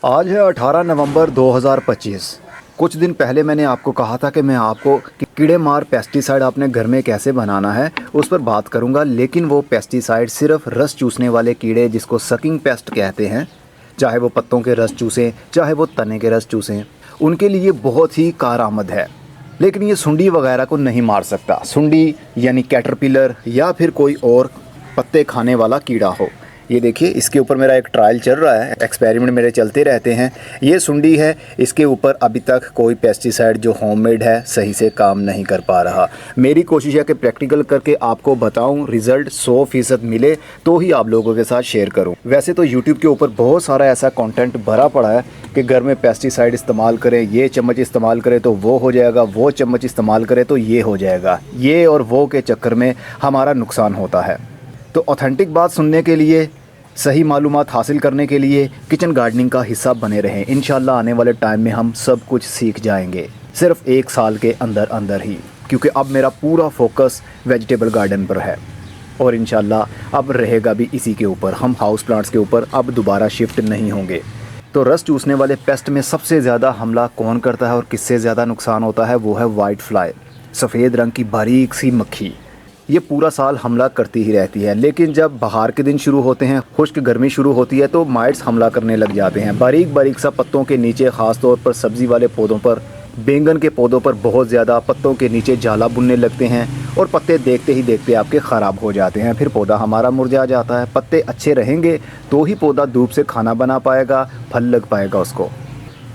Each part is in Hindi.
आज है 18 नवंबर 2025। कुछ दिन पहले मैंने आपको कहा था कि मैं आपको कीड़े मार पेस्टिसाइड अपने घर में कैसे बनाना है उस पर बात करूंगा, लेकिन वो पेस्टिसाइड सिर्फ रस चूसने वाले कीड़े जिसको सकिंग पेस्ट कहते हैं, चाहे वो पत्तों के रस चूसें चाहे वो तने के रस चूसें, उनके लिए बहुत ही कारआमद है। लेकिन ये सुंडी वगैरह को नहीं मार सकता। सुंडी यानी कैटरपिलर या फिर कोई और पत्ते खाने वाला कीड़ा हो। ये देखिए, इसके ऊपर मेरा एक ट्रायल चल रहा है, एक्सपेरिमेंट मेरे चलते रहते हैं। ये सुंडी है, इसके ऊपर अभी तक कोई पेस्टिसाइड जो होममेड है सही से काम नहीं कर पा रहा। मेरी कोशिश है कि प्रैक्टिकल करके आपको बताऊं, रिज़ल्ट 100% मिले तो ही आप लोगों के साथ शेयर करूं। वैसे तो यूट्यूब के ऊपर बहुत सारा ऐसा कंटेंट भरा पड़ा है कि घर में पेस्टिसाइड इस्तेमाल करें, ये चम्मच इस्तेमाल करें तो वो हो जाएगा, वो चम्मच इस्तेमाल करें तो ये हो जाएगा। ये और वो के चक्कर में हमारा नुकसान होता है। तो ऑथेंटिक बात सुनने के लिए, सही मालूमात हासिल करने के लिए किचन गार्डनिंग का हिस्सा बने रहें। इंशाल्लाह आने वाले टाइम में हम सब कुछ सीख जाएंगे, सिर्फ 1 साल के अंदर अंदर ही, क्योंकि अब मेरा पूरा फोकस वेजिटेबल गार्डन पर है और इंशाल्लाह अब रहेगा भी इसी के ऊपर। हम हाउस प्लांट्स के ऊपर अब दोबारा शिफ्ट नहीं होंगे। तो रस चूसने वाले पेस्ट में सबसे ज़्यादा हमला कौन करता है और किससे ज़्यादा नुकसान होता है, वो है वाइट फ्लाई, सफ़ेद रंग की बारीक सी मक्खी। ये पूरा साल हमला करती ही रहती है, लेकिन जब बाहर के दिन शुरू होते हैं, खुश्क गर्मी शुरू होती है तो माइट्स हमला करने लग जाते हैं। बारीक बारीक सा पत्तों के नीचे, ख़ास तौर पर सब्ज़ी वाले पौधों पर, बैंगन के पौधों पर बहुत ज़्यादा पत्तों के नीचे जाला बुनने लगते हैं और पत्ते देखते ही देखते आपके ख़राब हो जाते हैं। फिर पौधा हमारा मुरझा जाता है। पत्ते अच्छे रहेंगे तो ही पौधा धूप से खाना बना पाएगा, फल लग पाएगा उसको।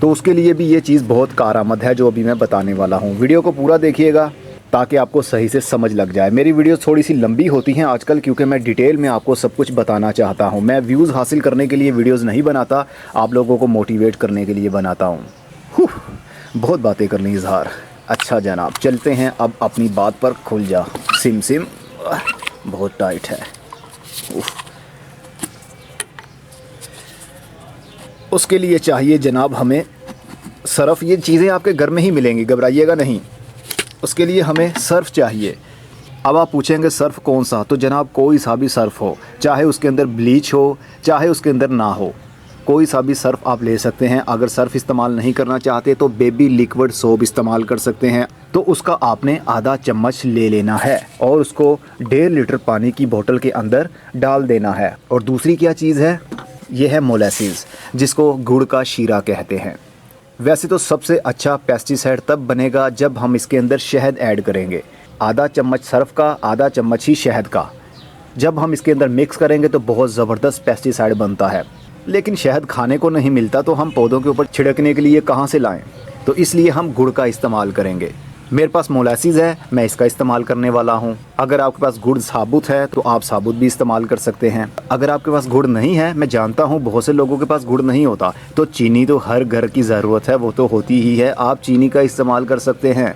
तो उसके लिए भी ये चीज़ बहुत कारआमद है जो अभी मैं बताने वाला हूँ। वीडियो को पूरा देखिएगा ताकि आपको सही से समझ लग जाए। मेरी वीडियो थोड़ी सी लंबी होती हैं आजकल, क्योंकि मैं डिटेल में आपको सब कुछ बताना चाहता हूं। मैं व्यूज़ हासिल करने के लिए वीडियोस नहीं बनाता, आप लोगों को मोटिवेट करने के लिए बनाता हूं। बहुत बातें कर ली इजहार। अच्छा जनाब, चलते हैं अब अपनी बात पर। खुल जा सिम सिम, बहुत टाइट है। उसके लिए चाहिए जनाब हमें सर्फ। ये चीज़ें आपके घर में ही मिलेंगी, घबराइएगा नहीं। उसके लिए हमें सर्फ़ चाहिए। अब आप पूछेंगे सर्फ़ कौन सा, तो जनाब कोई सा भी सर्फ़ हो, चाहे उसके अंदर ब्लीच हो चाहे उसके अंदर ना हो, कोई सा भी सर्फ़ आप ले सकते हैं। अगर सर्फ़ इस्तेमाल नहीं करना चाहते तो बेबी लिक्विड सोप इस्तेमाल कर सकते हैं। तो उसका आपने आधा चम्मच ले लेना है और उसको 1.5 लीटर पानी की बोतल के अंदर डाल देना है। और दूसरी क्या चीज़ है, ये है मोलेसिस, जिसको गुड़ का शीरा कहते हैं। वैसे तो सबसे अच्छा पेस्टिसाइड तब बनेगा जब हम इसके अंदर शहद ऐड करेंगे। आधा चम्मच सर्फ का, आधा चम्मच ही शहद का जब हम इसके अंदर मिक्स करेंगे तो बहुत ज़बरदस्त पेस्टिसाइड बनता है। लेकिन शहद खाने को नहीं मिलता तो हम पौधों के ऊपर छिड़कने के लिए कहाँ से लाएं, तो इसलिए हम गुड़ का इस्तेमाल करेंगे। मेरे पास मोलासीज़ है, मैं इसका इस्तेमाल करने वाला हूँ। अगर आपके पास गुड़ साबुत है तो आप साबुत भी इस्तेमाल कर सकते हैं। अगर आपके पास गुड़ नहीं है, मैं जानता हूँ बहुत से लोगों के पास गुड़ नहीं होता, तो चीनी तो हर घर की ज़रूरत है, वो तो होती ही है, आप चीनी का इस्तेमाल कर सकते हैं।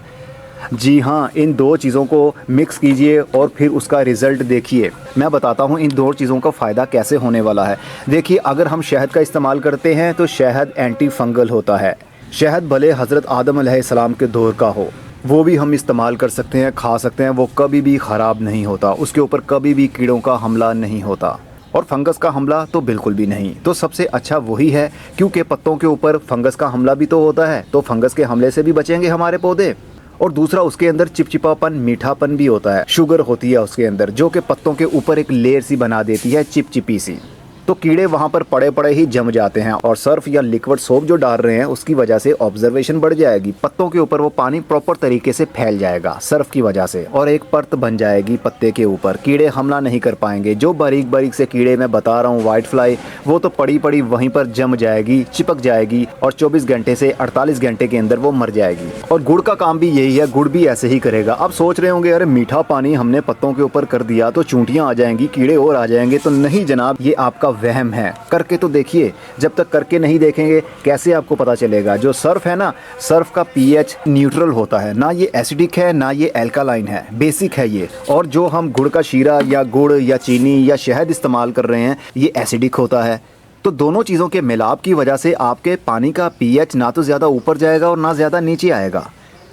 जी हाँ, इन 2 चीज़ों को मिक्स कीजिए और फिर उसका रिज़ल्ट देखिए। मैं बताता हूँ इन 2 चीज़ों का फ़ायदा कैसे होने वाला है। देखिए, अगर हम शहद का इस्तेमाल करते हैं तो शहद एंटी फंगल होता है। शहद भले हज़रत आदम अलैहिस्सलाम के दौर का हो, वो भी हम इस्तेमाल कर सकते हैं, खा सकते हैं, वो कभी भी ख़राब नहीं होता, उसके ऊपर कभी भी कीड़ों का हमला नहीं होता और फंगस का हमला तो बिल्कुल भी नहीं। तो सबसे अच्छा वही है, क्योंकि पत्तों के ऊपर फंगस का हमला भी तो होता है, तो फंगस के हमले से भी बचेंगे हमारे पौधे। और दूसरा, उसके अंदर चिपचिपापन, मीठापन भी होता है, शुगर होती है उसके अंदर, जो कि पत्तों के ऊपर एक लेयर सी बना देती है, चिपचिपी सी, तो कीड़े वहाँ पर पड़े पड़े ही जम जाते हैं। और सर्फ या लिक्विड सोप जो डाल रहे हैं उसकी वजह से ऑब्जर्वेशन बढ़ जाएगी, पत्तों के ऊपर वो पानी प्रॉपर तरीके से फैल जाएगा सर्फ की वजह से, और एक परत बन जाएगी पत्ते के ऊपर। कीड़े हमला नहीं कर पाएंगे। जो बारीक बारीक से कीड़े मैं बता रहा हूँ, वाइट फ्लाई, वो तो पड़ी पड़ी वहीं पर जम जाएगी, चिपक जाएगी और 24 घंटे से 48 घंटे के अंदर वो मर जाएगी। और गुड़ का काम भी यही है, गुड़ भी ऐसे ही करेगा। आप सोच रहे होंगे अरे मीठा पानी हमने पत्तों के ऊपर कर दिया तो चूंटियाँ आ जाएंगी, कीड़े और आ जाएंगे, तो नहीं जनाब, ये आपका वहम है। करके तो देखिए, जब तक करके नहीं देखेंगे कैसे आपको पता चलेगा। जो सर्फ है ना, सर्फ का पीएच न्यूट्रल होता है, ना ये एसिडिक है ना ये एल्कालाइन है, बेसिक है ये। और जो हम गुड़ का शीरा या गुड़ या चीनी या शहद इस्तेमाल कर रहे हैं, ये एसिडिक होता है। तो दोनों चीज़ों के मिलाप की वजह से आपके पानी का पीएच ना तो ज़्यादा ऊपर जाएगा और ना ज़्यादा नीचे आएगा।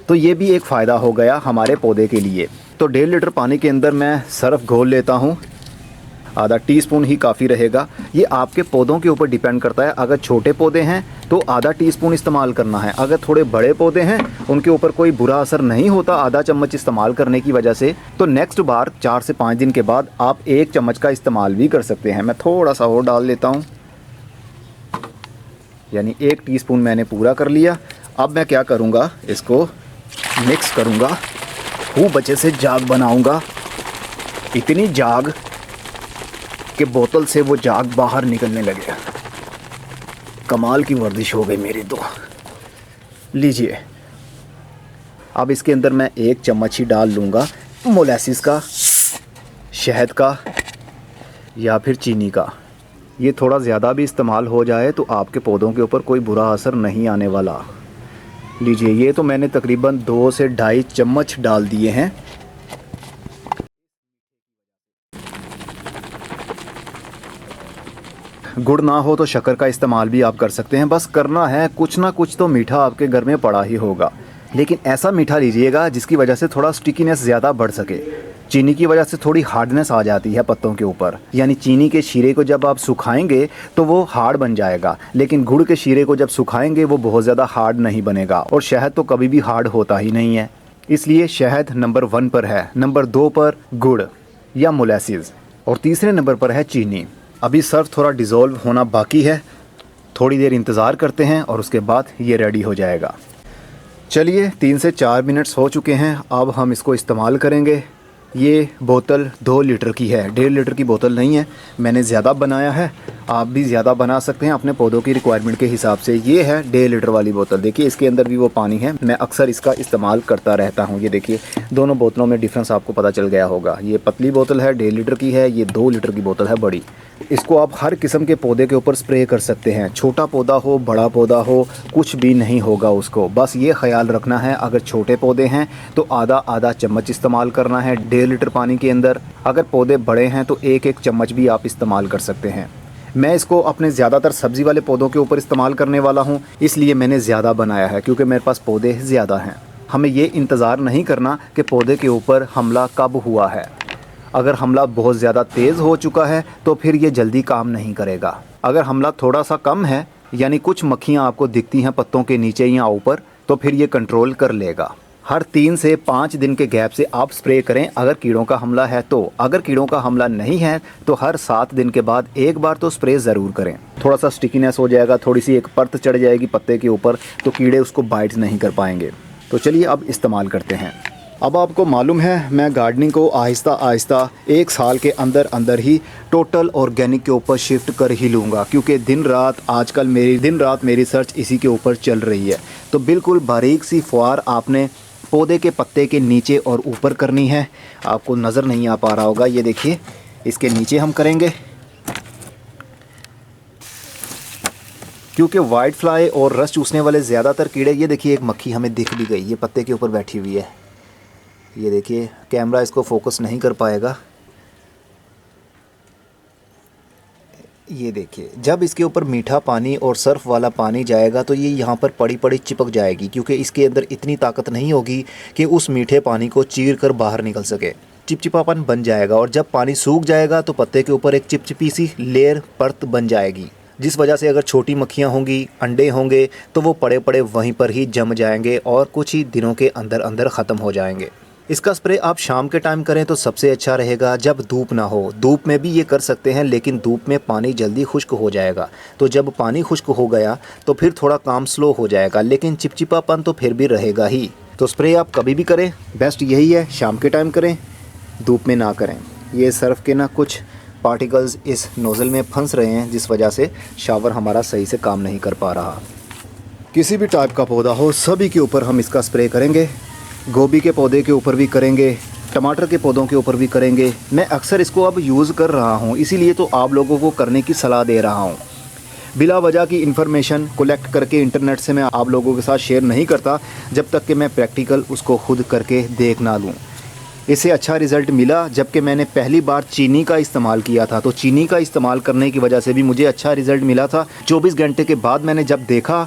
तो ये भी एक फ़ायदा हो गया हमारे पौधे के लिए। तो 1.5 लीटर पानी के अंदर मैं सर्फ घोल लेता हूँ आधा टीस्पून ही काफ़ी रहेगा। ये आपके पौधों के ऊपर डिपेंड करता है। अगर छोटे पौधे हैं तो आधा टीस्पून इस्तेमाल करना है। अगर थोड़े बड़े पौधे हैं उनके ऊपर कोई बुरा असर नहीं होता आधा चम्मच इस्तेमाल करने की वजह से, तो नेक्स्ट बार 4 से 5 दिन के बाद आप 1 चम्मच का इस्तेमाल भी कर सकते हैं। मैं थोड़ा सा और डाल लेता हूँ, यानी 1 टीस्पून मैंने पूरा कर लिया। अब मैं क्या करूँगा, इसको मिक्स करूँगा, खूब अच्छे से जाग बनाऊँगा, इतनी जाग कि बोतल से वो जाग बाहर निकलने लगे। कमाल की वर्जिश हो गई मेरी तो। लीजिए, अब इसके अंदर मैं 1 चम्मच ही डाल लूँगा मोलेसिस का, शहद का या फिर चीनी का। ये थोड़ा ज़्यादा भी इस्तेमाल हो जाए तो आपके पौधों के ऊपर कोई बुरा असर नहीं आने वाला। लीजिए, ये तो मैंने तकरीबन 2 से ढाई चम्मच डाल दिए हैं। गुड़ ना हो तो शक्कर का इस्तेमाल भी आप कर सकते हैं। बस करना है, कुछ ना कुछ तो मीठा आपके घर में पड़ा ही होगा, लेकिन ऐसा मीठा लीजिएगा जिसकी वजह से थोड़ा स्टिकीनेस ज़्यादा बढ़ सके। चीनी की वजह से थोड़ी हार्डनेस आ जाती है पत्तों के ऊपर, यानी चीनी के शीरे को जब आप सुखाएंगे तो वो हार्ड बन जाएगा, लेकिन गुड़ के शीरे को जब सुखाएंगे वो बहुत ज़्यादा हार्ड नहीं बनेगा। और शहद तो कभी भी हार्ड होता ही नहीं है, इसलिए शहद नंबर 1 पर है, नंबर 2 पर गुड़ या मोलेसिस, और तीसरे नंबर पर है चीनी। अभी सर्फ थोड़ा डिज़ोल्व होना बाकी है, थोड़ी देर इंतज़ार करते हैं और उसके बाद ये रेडी हो जाएगा। चलिए, 3 से 4 मिनट्स हो चुके हैं। अब हम इसको इस्तेमाल करेंगे। ये बोतल 2 लीटर की है, 1.5 लीटर की बोतल नहीं है। मैंने ज़्यादा बनाया है, आप भी ज़्यादा बना सकते हैं अपने पौधों की रिक्वायरमेंट के हिसाब से। ये है 1.5 लीटर वाली बोतल। देखिए, इसके अंदर भी वो पानी है। मैं अक्सर इसका इस्तेमाल करता रहता हूँ। ये देखिए, दोनों बोतलों में डिफरेंस आपको पता चल गया होगा। ये पतली बोतल है, 1.5 लीटर की है, ये 2 लीटर की बोतल है बड़ी। इसको आप हर किस्म के पौधे के ऊपर स्प्रे कर सकते हैं, छोटा पौधा हो बड़ा पौधा हो, कुछ भी नहीं होगा उसको। बस ये ख्याल रखना है, अगर छोटे पौधे हैं तो आधा चम्मच इस्तेमाल करना है 1.5 लीटर पानी के अंदर। अगर पौधे बड़े हैं तो 1 चम्मच भी आप इस्तेमाल कर सकते हैं। मैं इसको अपने ज़्यादातर सब्ज़ी वाले पौधों के ऊपर इस्तेमाल करने वाला हूँ, इसलिए मैंने ज़्यादा बनाया है, क्योंकि मेरे पास पौधे ज़्यादा हैं। हमें ये इंतज़ार नहीं करना कि पौधे के ऊपर हमला कब हुआ है। अगर हमला बहुत ज़्यादा तेज़ हो चुका है तो फिर ये जल्दी काम नहीं करेगा। अगर हमला थोड़ा सा कम है, यानी कुछ मक्खियाँ आपको दिखती हैं पत्तों के नीचे या ऊपर, तो फिर ये कंट्रोल कर लेगा। हर 3 से 5 दिन के गैप से आप स्प्रे करें अगर कीड़ों का हमला है तो। अगर कीड़ों का हमला नहीं है तो हर 7 दिन के बाद 1 बार तो स्प्रे ज़रूर करें। थोड़ा सा स्टिकीनेस हो जाएगा, थोड़ी सी एक परत चढ़ जाएगी पत्ते के ऊपर, तो कीड़े उसको बाइट नहीं कर पाएंगे। तो चलिए अब इस्तेमाल करते हैं। अब आपको मालूम है, मैं गार्डनिंग को आहिस्ता आहिस्ता 1 साल के अंदर अंदर ही टोटल ऑर्गेनिक के ऊपर शिफ्ट कर ही लूँगा, क्योंकि दिन रात आजकल मेरी सर्च इसी के ऊपर चल रही है। तो बिल्कुल बारीक सी फुहार आपने पौधे के पत्ते के नीचे और ऊपर करनी है। आपको नज़र नहीं आ पा रहा होगा, ये देखिए, इसके नीचे हम करेंगे, क्योंकि वाइट फ्लाई और रस चूसने वाले ज़्यादातर कीड़े, ये देखिए एक मक्खी हमें दिख भी गई, ये पत्ते के ऊपर बैठी हुई है। ये देखिए, कैमरा इसको फोकस नहीं कर पाएगा। ये देखिए, जब इसके ऊपर मीठा पानी और सर्फ वाला पानी जाएगा तो ये यहाँ पर पड़ी पड़ी चिपक जाएगी, क्योंकि इसके अंदर इतनी ताकत नहीं होगी कि उस मीठे पानी को चीर कर बाहर निकल सके। चिपचिपापन बन जाएगा, और जब पानी सूख जाएगा तो पत्ते के ऊपर एक चिपचिपी सी लेयर परत बन जाएगी, जिस वजह से अगर छोटी मक्खियाँ होंगी, अंडे होंगे, तो वो पड़े पड़े वहीं पर ही जम जाएंगे और कुछ ही दिनों के अंदर अंदर ख़त्म हो जाएंगे। इसका स्प्रे आप शाम के टाइम करें तो सबसे अच्छा रहेगा, जब धूप ना हो। धूप में भी ये कर सकते हैं, लेकिन धूप में पानी जल्दी खुश्क हो जाएगा। तो जब पानी खुश्क हो गया तो फिर थोड़ा काम स्लो हो जाएगा, लेकिन चिपचिपापन तो फिर भी रहेगा ही। तो स्प्रे आप कभी भी करें, बेस्ट यही है, शाम के टाइम करें, धूप में ना करें। ये सर्फ के ना कुछ पार्टिकल्स इस नोज़ल में फंस रहे हैं, जिस वजह से शावर हमारा सही से काम नहीं कर पा रहा। किसी भी टाइप का पौधा हो, सभी के ऊपर हम इसका स्प्रे करेंगे। गोभी के पौधे के ऊपर भी करेंगे, टमाटर के पौधों के ऊपर भी करेंगे। मैं अक्सर इसको अब यूज़ कर रहा हूँ, इसीलिए तो आप लोगों को करने की सलाह दे रहा हूँ। बिला वजह की इन्फॉर्मेशन कलेक्ट करके इंटरनेट से मैं आप लोगों के साथ शेयर नहीं करता जब तक कि मैं प्रैक्टिकल उसको खुद करके देख ना लूँ। इससे अच्छा रिज़ल्ट मिला जबकि मैंने पहली बार चीनी का इस्तेमाल किया था, तो चीनी का इस्तेमाल करने की वजह से भी मुझे अच्छा रिज़ल्ट मिला था। 24 घंटे के बाद मैंने जब देखा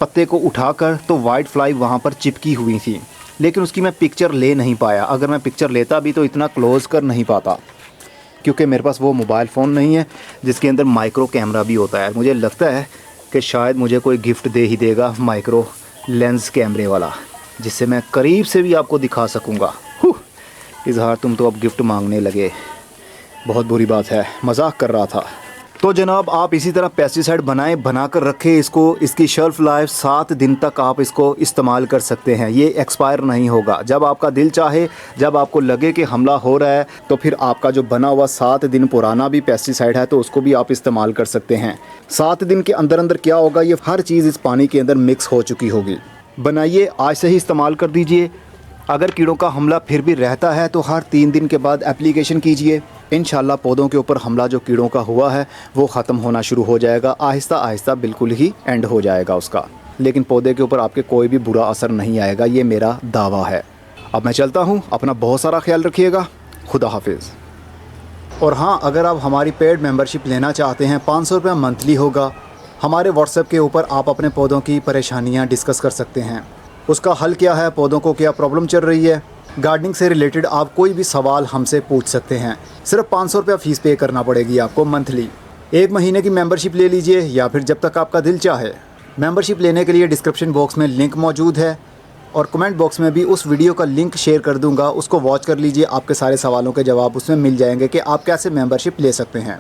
पत्ते को उठाकर तो वाइट फ्लाई वहाँ पर चिपकी हुई थी, लेकिन उसकी मैं पिक्चर ले नहीं पाया। अगर मैं पिक्चर लेता भी तो इतना क्लोज़ कर नहीं पाता, क्योंकि मेरे पास वो मोबाइल फ़ोन नहीं है जिसके अंदर माइक्रो कैमरा भी होता है। मुझे लगता है कि शायद मुझे कोई गिफ्ट दे ही देगा माइक्रो लेंस कैमरे वाला, जिससे मैं करीब से भी आपको दिखा सकूँगा। इज़हार तुम तो अब गिफ्ट मांगने लगे, बहुत बुरी बात है, मजाक कर रहा था। तो जनाब आप इसी तरह पेस्टिसाइड बना कर रखें इसको। इसकी शेल्फ़ लाइफ 7 दिन तक आप इसको इस्तेमाल कर सकते हैं, ये एक्सपायर नहीं होगा। जब आपका दिल चाहे, जब आपको लगे कि हमला हो रहा है, तो फिर आपका जो बना हुआ 7 दिन पुराना भी पेस्टिसाइड है तो उसको भी आप इस्तेमाल कर सकते हैं। 7 दिन के अंदर अंदर क्या होगा, ये हर चीज़ इस पानी के अंदर मिक्स हो चुकी होगी। बनाइए, आज से ही इस्तेमाल कर दीजिए। अगर कीड़ों का हमला फिर भी रहता है तो हर 3 दिन के बाद एप्लीकेशन कीजिए। इंशाल्लाह पौधों के ऊपर हमला जो कीड़ों का हुआ है वो ख़त्म होना शुरू हो जाएगा, आहिस्ता आहिस्ता बिल्कुल ही एंड हो जाएगा उसका। लेकिन पौधे के ऊपर आपके कोई भी बुरा असर नहीं आएगा, ये मेरा दावा है। अब मैं चलता हूँ, अपना बहुत सारा ख्याल रखिएगा। खुदा हाफिज़। और हाँ, अगर आप हमारी पेड मेंबरशिप लेना चाहते हैं, 500 रुपये मंथली होगा। हमारे व्हाट्सएप के ऊपर आप अपने पौधों की परेशानियाँ डिस्कस कर सकते हैं, उसका हल क्या है, पौधों को क्या प्रॉब्लम चल रही है, गार्डनिंग से रिलेटेड आप कोई भी सवाल हमसे पूछ सकते हैं। सिर्फ 500 रुपया फ़ीस पे करना पड़ेगी आपको मंथली। 1 महीने की मेंबरशिप ले लीजिए या फिर जब तक आपका दिल चाहे। मेंबरशिप लेने के लिए डिस्क्रिप्शन बॉक्स में लिंक मौजूद है और कमेंट बॉक्स में भी उस वीडियो का लिंक शेयर कर दूंगा, उसको वॉच कर लीजिए। आपके सारे सवालों के जवाब उसमें मिल जाएंगे कि आप कैसे मेंबरशिप ले सकते हैं।